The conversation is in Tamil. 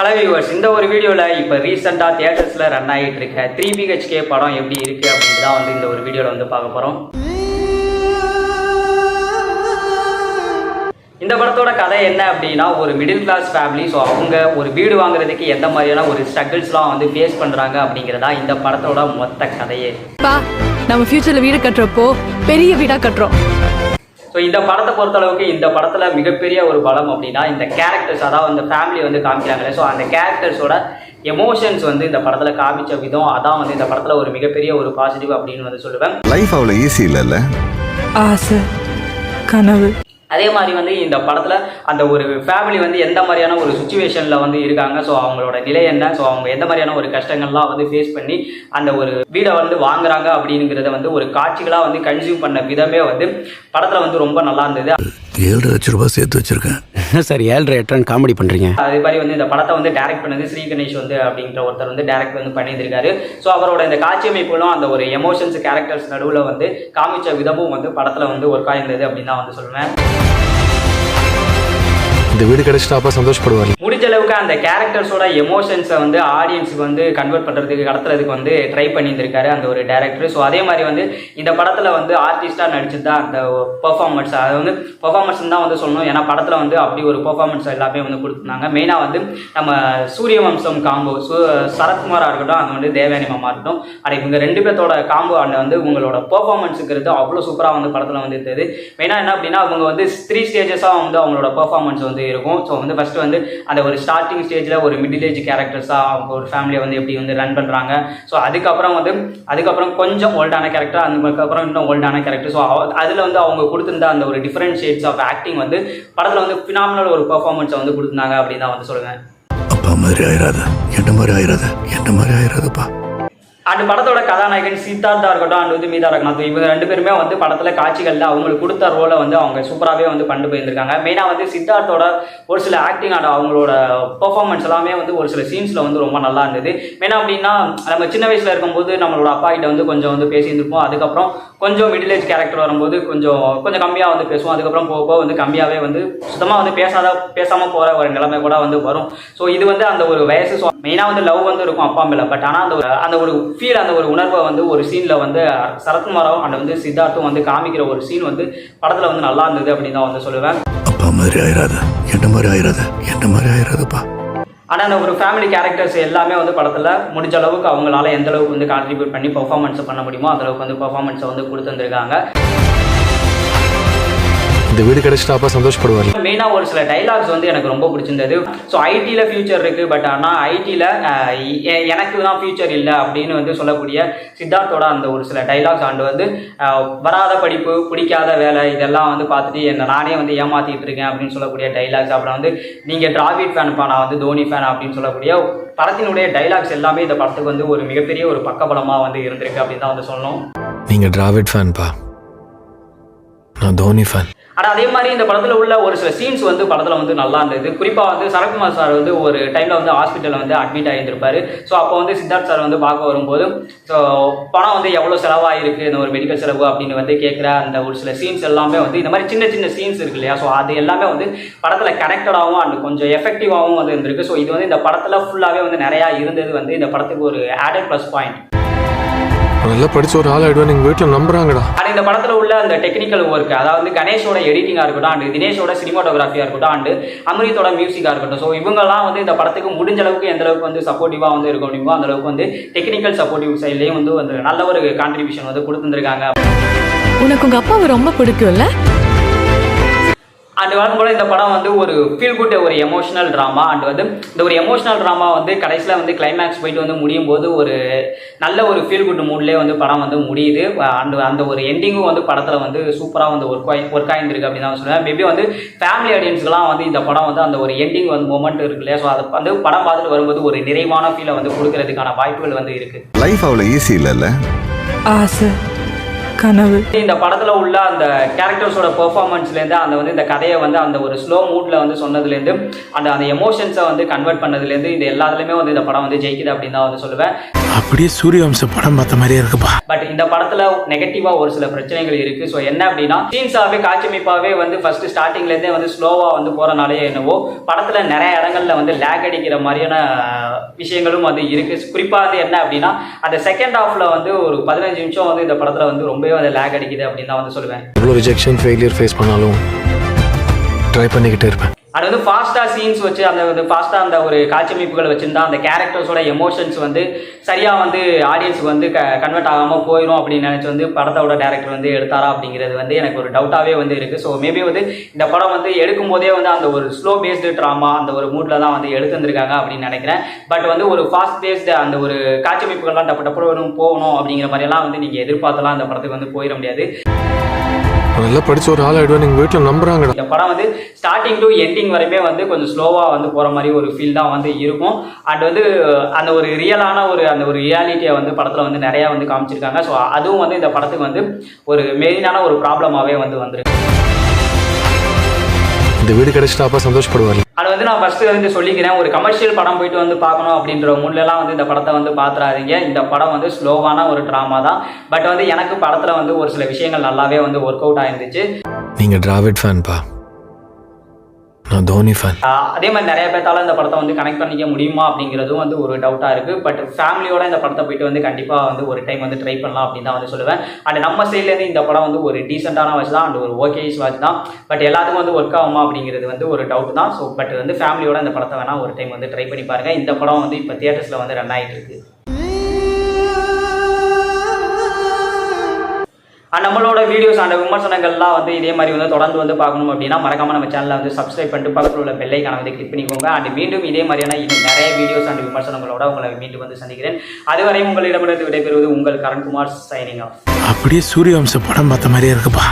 ஹலோ வியூவர்ஸ், இந்த ஒரு வீடியோவில் இப்போ ரீசெண்டாக தியேட்டர்ஸில் ரன் ஆகிட்டு இருக்க 3BHK படம் எப்படி இருக்குது அப்படின்னு தான் வந்து இந்த ஒரு வீடியோவில் வந்து பார்க்க போகிறோம். இந்த படத்தோட கதை என்ன அப்படின்னா, ஒரு மிடில் கிளாஸ் ஃபேமிலி. ஸோ அவங்க ஒரு வீடு வாங்குறதுக்கு எந்த மாதிரியான ஒரு ஸ்ட்ரகிள்ஸ்லாம் வந்து ஃபேஸ் பண்ணுறாங்க அப்படிங்கிறதா இந்த படத்தோட மொத்த கதையே. நம்ம ஃபியூச்சரில் வீடு கட்டுறப்போ பெரிய வீடாக கட்டுறோம். ஸோ இந்த படத்தை பொறுத்தளவுக்கு இந்த படத்தில் மிகப்பெரிய ஒரு பலம் அப்படின்னா இந்த கேரக்டர்ஸ், அதாவது அந்த ஃபேமிலி வந்து காமிக்கிறாங்களே, ஸோ அந்த கேரக்டர்ஸோட எமோஷன்ஸ் வந்து இந்த படத்தில் காமிச்ச விதம், அதான் வந்து இந்த படத்தில் ஒரு மிகப்பெரிய ஒரு பாசிட்டிவ் அப்படின்னு வந்து சொல்லுவேன். லைஃப் அவ்வளோ ஈஸி இல்லைல்ல, ஆசை கனவு. அதே மாதிரி வந்து இந்த படத்தில் அந்த ஒரு ஃபேமிலி வந்து எந்த மாதிரியான ஒரு சுச்சுவேஷனில் வந்து இருக்காங்க, ஸோ அவங்களோட நிலை என்ன, ஸோ அவங்க எந்த மாதிரியான ஒரு கஷ்டங்கள்லாம் வந்து ஃபேஸ் பண்ணி அந்த ஒரு வீடை வந்து வாங்குறாங்க அப்படிங்கிறத வந்து ஒரு காட்சிகளாக வந்து கன்சியூம் பண்ண விதமே வந்து படத்தில் வந்து ரொம்ப நல்லா இருந்தது. 7 லட்ச ரூபாய் சேர்த்து வச்சிருக்கேன் சார். 7.5 காமெடி பண்ணுறீங்க. அதே மாதிரி வந்து இந்த படத்தை வந்து டைரக்ட் பண்ணது ஸ்ரீ கணேஷ் வந்து அப்படின்ற ஒருத்தர் வந்து டைரக்ட் வந்து பண்ணியிருக்காரு. ஸோ அவரோட இந்த காட்சி அமைப்புகளும் அந்த ஒரு எமோஷன்ஸ் கேரக்டர்ஸ் நடுவில் வந்து காமிச்ச விதமும் வந்து படத்தில் வந்து ஒர்க் ஆயிருந்தது அப்படின்னு தான் வந்து சொல்லுவேன். இந்த வீடு கிடைச்சிட்டாப்பா சந்தோஷப்படுவார். முடிஞ்ச அளவுக்கு அந்த கேரக்டர்ஸோட எமோஷன்ஸை வந்து ஆடியன்ஸுக்கு வந்து கன்வெர்ட் பண்ணுறதுக்கு கடத்துறதுக்கு வந்து ட்ரை பண்ணியிருந்திருக்காரு அந்த ஒரு டேரக்டர். ஸோ அதே மாதிரி வந்து இந்த படத்தில் வந்து ஆர்டிஸ்டாக நடிச்சது தான் அந்த பெர்ஃபார்மன்ஸ், அது வந்து பெர்ஃபார்மன்ஸ் தான் வந்து சொல்லணும். ஏன்னா படத்தில் வந்து அப்படி ஒரு பெர்ஃபார்மன்ஸ் எல்லாமே வந்து கொடுத்துருந்தாங்க. மெயினாக வந்து நம்ம சூரிய வம்சம் காம்போ, சரத்குமாராக இருக்கட்டும், அங்கே வந்து தேவயானி மாமா இருக்கட்டும், அது இவங்க 2 பேர்த்தோட காம்போ அண்ட் வந்து உங்களோட பெர்ஃபார்மன்ஸுங்கிறது அவ்வளோ சூப்பராக வந்து படத்தில் வந்து இருந்தது. மெயினாக என்ன அப்படின்னா, அவங்க வந்து 3 ஸ்டேஜஸாக வந்து அவங்களோட பெர்ஃபார்மன்ஸ் வந்து இருக்கும். ஸோ வந்து ஃபர்ஸ்ட் வந்து அந்த ஒரு ஸ்டார்டிங் ஸ்டேஜில் ஒரு மிடில் ஏஜ் கேரக்டர்ஸாக அவங்க ஒரு ஃபேமிலியை வந்து எப்படி வந்து ரன் பண்ணுறாங்க. ஸோ அதுக்கப்புறம் கொஞ்சம் ஓல்டான கேரக்டர், அதுக்கப்புறம் இன்னும் ஓல்டான கேரக்டர். ஸோ அதில் வந்து அவங்க கொடுத்துருந்த அந்த ஒரு டிஃப்ரெண்ட் ஷேட்ஸ் ஆஃப் ஆக்டிங் வந்து படத்தில் வந்து ஃபினாமினல் ஒரு பெர்ஃபார்மன்ஸை வந்து கொடுத்துருந்தாங்க அப்படின்னு தான் வந்து சொல்லுவேன். அப்பா மாதிரி ஆயிராத, என்ன மாதிரி ஆயிராதப்பா. அந்த படத்தோட கதாநாயகன் சித்தார்த்தா இருக்கட்டும் அண்ட் வந்து மீதா ரங்கநாத், இவங்க 2 பேருமே வந்து படத்தில் காட்சிகளில் அவங்களுக்கு கொடுத்த ரோலை வந்து அவங்க சூப்பராகவே வந்து பண்ணி போயிருந்திருக்காங்க. மெயினாக வந்து சித்தார்த்தோட ஒரு சில ஆக்டிங் அண்ட் அவங்களோட பெர்ஃபார்மன்ஸ் எல்லாமே வந்து ஒரு சில சீன்ஸில் வந்து ரொம்ப நல்லா இருந்தது. மெயினாக அப்படின்னா, நம்ம சின்ன வயசில் இருக்கும்போது நம்மளோட அப்பா கிட்ட வந்து கொஞ்சம் வந்து பேசியிருந்திருப்போம். அதுக்கப்புறம் கொஞ்சம் மிடில் ஏஜ் கேரக்டர் வரும்போது கொஞ்சம் கம்மியாக வந்து பேசுவோம். அதுக்கப்புறம் போக வந்து கம்மியாகவே வந்து சுத்தமாக வந்து பேசாமல் போகிற ஒரு நிலைமை கூட வந்து வரும். ஸோ இது வந்து அந்த ஒரு வயசு. ஸோ மெயினாக வந்து லவ் வந்து இருக்கும் அப்பா மேலே. பட் ஆனால் அந்த ஒரு ஃபீல், அந்த ஒரு உணர்வை வந்து ஒரு சீனில் வந்து சரத்குமாரும் அண்ட் வந்து சித்தார்த்தும் வந்து காமிக்கிற ஒரு சீன் வந்து படத்தில் வந்து நல்லா இருந்தது அப்படின்னு தான் வந்து சொல்லுவேன். அப்பா மாதிரி ஆயிராத, என்ன மாதிரி ஆயிராதப்பா. ஆனால் அந்த ஒரு ஃபேமிலி கேரக்டர்ஸ் எல்லாமே வந்து படத்தில் முடிஞ்ச அளவுக்கு அவங்களால எந்த அளவுக்கு வந்து கான்ட்ரிபியூட் பண்ணி பெர்ஃபார்மன்ஸ் பண்ண முடியுமோ அந்த அளவுக்கு வந்து பெர்ஃபார்மன்ஸை வந்து கொடுத்துருந்துருக்காங்க. இந்த வீடு கிடைச்சிட்டாப்பா சந்தோஷப்படுவார். மெயினாக ஒரு சில டைலாக்ஸ் வந்து எனக்கு ரொம்ப பிடிச்சிருந்தது. ஸோ ஐடியில் ஃபியூச்சர் இருக்குது, பட் ஆனால் ஐடியில் எனக்கு தான் ஃபியூச்சர் இல்லை அப்படின்னு வந்து சொல்லக்கூடிய சித்தார்த்தோட அந்த ஒரு சில டைலாக்ஸ் அண்ட் வந்து வராத படிப்பு, பிடிக்காத வேலை, இதெல்லாம் வந்து பார்த்துட்டு நானே வந்து ஏமாற்றிட்டு இருக்கேன் அப்படின்னு சொல்லக்கூடிய டைலாக்ஸ். அப்புறம் வந்து நீங்கள் டிராவிட் ஃபேன்ப்பா, நான் வந்து தோனி ஃபேன் அப்படின்னு சொல்லக்கூடிய படத்தினுடைய டைலாக்ஸ் எல்லாமே இந்த படத்துக்கு வந்து ஒரு மிகப்பெரிய ஒரு பக்கபலமாக வந்து இருந்திருக்கு அப்படின்னு தான் வந்து சொல்லணும். நீங்கள் டிராவிட் ஃபேன்பா, நான் தோனி ஃபேன். ஆனால் அதே மாதிரி இந்த படத்தில் உள்ள ஒரு சில சீன்ஸ் வந்து படத்தில் வந்து நல்லா இருந்தது. குறிப்பாக வந்து சரத்குமார் சார் வந்து ஒரு டைமில் வந்து ஹாஸ்பிட்டலில் வந்து அட்மிட் ஆகியிருந்திருப்பார். ஸோ அப்போ வந்து சித்தார்த் சார் வந்து பார்க்க வரும்போது ஸோ பணம் வந்து எவ்வளோ செலவாகிருக்கு, இந்த ஒரு மெடிக்கல் செலவு அப்படின்னு வந்து கேட்குற அந்த ஒரு சில சீன்ஸ் எல்லாமே வந்து இந்த மாதிரி சின்ன சீன்ஸ் இருக்கு இல்லையா, ஸோ அது எல்லாமே வந்து படத்தில் கனெக்டடாகவும் அண்ட் கொஞ்சம் எஃபெக்டிவாகவும் வந்து இருந்திருக்கு. ஸோ இது வந்து இந்த படத்தில் ஃபுல்லாகவே வந்து நிறையா இருந்தது வந்து இந்த படத்துக்கு ஒரு ஆடட் ப்ளஸ் பாயிண்ட். நல்லா படிச்ச ஒரு ஆள் ஆயிடுவேன் எங்கள் வீட்டில் நம்புறாங்கடா. ஆனால் இந்த படத்தில் உள்ள அந்த டெக்னிக்கல் ஒர்க், அதாவது கணேஷோட எடிட்டிங்காக இருக்கட்டும் அண்ட் தினேஷோட சினிமாட்டோகிராஃபியாக இருக்கட்டும் அண்ட் அமிர்தோட மியூசிக்காக இருக்கட்டும், ஸோ இவங்கெல்லாம் வந்து இந்த படத்துக்கு முடிஞ்ச அளவுக்கு எந்த அளவுக்கு வந்து சப்போர்ட்டிவாக வந்து இருக்க முடியுமோ அந்த அளவுக்கு வந்து டெக்னிக்கல் சப்போர்ட்டிவ் சைட்லேயும் வந்து நல்ல ஒரு கான்ட்ரிபியூஷன் வந்து கொடுத்துருக்காங்க. உனக்கு உங்கள் அப்பாவை ரொம்ப பிடிக்கும்ல? அண்ட் வரும் போல இந்த படம் வந்து ஒரு ஃபீல் குட், ஒரு எமோஷனல் ட்ராமா. அண்ட் வந்து இந்த ஒரு எமோஷனல் ட்ராமா வந்து கடைசியில் வந்து கிளைமேக்ஸ் போயிட்டு வந்து முடியும் போது ஒரு நல்ல ஒரு ஃபீல் குட் மூட்லேயே வந்து படம் வந்து முடியுது. அண்ட் அந்த ஒரு எண்டிங்கும் வந்து படத்தில் வந்து சூப்பராக வந்து ஒர்க் ஆகிருக்கு அப்படின்னு தான் சொல்லுவேன். மேபி வந்து ஃபேமிலி ஆடியன்ஸ்க்குலாம் வந்து இந்த படம் வந்து அந்த ஒரு எண்டிங் வந்து மொமெண்ட் இருக்கு இல்லையா, ஸோ அதை வந்து படம் பார்த்துட்டு வரும்போது ஒரு நிறைவான ஃபீலை வந்து கொடுக்கறதுக்கான வாய்ப்புகள் வந்து இருக்குது. லைஃப் அவ்வளோ ஈஸி இல்லைல்ல, ஆசை கனவு. இந்த படத்துல உள்ள அந்த கேரக்டர்ஸோட பெர்ஃபார்மன்ஸ்லேருந்து அந்த வந்து இந்த கதையை வந்து அந்த ஒரு ஸ்லோ மூட்ல வந்து சொன்னதுலேருந்து அந்த எமோஷன்ஸை வந்து கன்வெர்ட் பண்ணதுலேருந்து இது எல்லாத்துலேயுமே வந்து இந்த படம் வந்து ஜெயிக்குது அப்படின்னு தான் வந்து சொல்லுவேன். அப்படியே சூரியவம்ச படம் பார்த்த மாதிரியே இருக்குப்பா. பட் இந்த படத்துல நெகட்டிவா ஒரு சில பிரச்சனைகள் இருக்கு. ஸோ என்ன அப்படின்னா சீன்ஸாவே காட்சிமைப்பாவே வந்து ஃபர்ஸ்ட் ஸ்டார்டிங்ல இருந்தே வந்து ஸ்லோவா வந்து போறனாலே என்னவோ படத்துல நிறைய இடங்கள்ல வந்து லேக் அடிக்கிற மாதிரியான விஷயங்களும் வந்து இருக்கு. குறிப்பா வந்து என்ன அப்படின்னா அந்த செகண்ட் ஹாஃப்ல வந்து ஒரு 15 நிமிஷம் வந்து இந்த படத்துல வந்து ரொம்பவே வந்து லேக் அடிக்குது அப்படின்னு தான் வந்து சொல்லுவேன். எவ்வளோ ரிஜெக்ஷன் ஃபெயிலியர் ஃபேஸ் பண்ணாலும் ட்ரை பண்ணிக்கிட்டே இருப்பேன். அது வந்து ஃபாஸ்ட்டாக சீன்ஸ் வச்சு அந்த வந்து ஃபாஸ்ட்டாக அந்த ஒரு காட்சியமைப்புகள் வச்சுருந்தா அந்த கேரக்டர்ஸோட எமோஷன்ஸ் வந்து சரியாக வந்து ஆடியன்ஸுக்கு வந்து கன்வெர்ட் ஆகாமல் போயிடும் அப்படின்னு நினச்சி வந்து படத்தோட டேரக்டர் வந்து எடுத்தாரா அப்படிங்கிறது வந்து எனக்கு ஒரு டவுட்டாகவே வந்து இருக்குது. ஸோ மேபி வந்து இந்த படம் வந்து எடுக்கும் போதே வந்து அந்த ஒரு ஸ்லோ பேஸ்டு ட்ராமா அந்த ஒரு மூட்டில் தான் வந்து எடுத்துருந்துருக்காங்க அப்படின்னு நினைக்கிறேன். பட் வந்து ஒரு ஃபாஸ்ட் பேஸ்டு அந்த ஒரு காட்சியமைப்புகள்லாம் டப்பு போகணும் அப்படிங்கிற மாதிரியெல்லாம் வந்து நீங்கள் எதிர்பார்த்தலாம் அந்த படத்துக்கு வந்து போயிட முடியாது. நல்லா படிச்ச ஒரு ஆள் ஆயிடுவேன் எங்கள் வீட்டில் நம்புறாங்க. இந்த படம் வந்து ஸ்டார்டிங் டு எண்டிங் வரையுமே வந்து கொஞ்சம் ஸ்லோவாக வந்து போகிற மாதிரி ஒரு ஃபீல் தான் வந்து இருக்கும். அண்ட் வந்து அந்த ஒரு ரியலான அந்த ஒரு ரியாலிட்டியை வந்து படத்தில் வந்து நிறையா வந்து காமிச்சிருக்காங்க. ஸோ அதுவும் வந்து இந்த படத்துக்கு வந்து ஒரு மெயினான ஒரு ப்ராப்ளமாகவே வந்து வந்துருக்கு. இந்த வீடு கிடைச்சிட்டா அப்பா சந்தோஷப்படுவார். அது வந்து நான் ஃபர்ஸ்ட் வந்து சொல்லிக்கிறேன், ஒரு கமர்ஷியல் படம் போயிட்டு வந்து பார்க்கணும் அப்படின்ற மூலலாம் வந்து இந்த படத்தை வந்து பார்த்துறாதீங்க. இந்த படம் வந்து ஸ்லோவான ஒரு ட்ராமா தான். பட் வந்து எனக்கு படத்தில் வந்து ஒரு சில விஷயங்கள் நல்லாவே வந்து ஒர்க் அவுட் ஆயிருந்துச்சு. நீங்கள் டிராவிட் ஃபேன்பா, நான் தோனி ஃபேன். அதே மாதிரி நிறைய பேர்த்தால இந்த படத்தை வந்து கனெக்ட் பண்ணிக்க முடியுமா அப்படிங்கிறதும் வந்து ஒரு டவுட்டாக இருக்குது. பட் ஃபேமிலியோட இந்த படத்தை போயிட்டு வந்து கண்டிப்பாக வந்து ஒரு டைம் வந்து ட்ரை பண்ணலாம் அப்படின்னு தான் வந்து சொல்லுவேன். அண்ட் நம்ம சைட்லேருந்து இந்த படம் வந்து ஒரு டீசெண்டான வாட்ச் தான் அண்ட் ஒரு ஓகேஸ் வாட்ச் தான். பட் எல்லாத்துக்கும் வந்து ஒர்க் ஆகுமா அப்படிங்கிறது வந்து ஒரு டவுட் தான். ஸோ பட் வந்து ஃபேமிலியோட இந்த படத்தை வேணால் ஒரு டைம் வந்து ட்ரை பண்ணி பாருங்கள். இந்த படம் வந்து இப்போ தியேட்டர்ஸில் வந்து ரன் ஆகிட்டு இருக்கு. நம்மளோட வீடியோஸ் அந்த விமர்சனங்கள்லாம் வந்து இதே மாதிரி வந்து தொடர்ந்து வந்து பார்க்கணும் அப்படின்னா மறக்காம நம்ம சேனலை வந்து சப்ஸ்கிரைப் பண்ணிட்டு பக்கத்தில் உள்ள பெல் ஐகானை வந்து கிளிக் பண்ணிக்கோங்க. அண்ட் மீண்டும் இதே மாதிரியான இன்னும் நிறைய வீடியோஸ் அண்ட் விமர்சனங்களோட உங்களை மீண்டும் வந்து சந்திக்கிறேன். அதுவரை உங்களிடமிருந்து விடைபெறுவது உங்கள் கரண்குமார் சைனிங் ஆஃப். அப்படியே சூரியவம்ச படம் பார்த்த மாதிரியே இருக்குப்பா.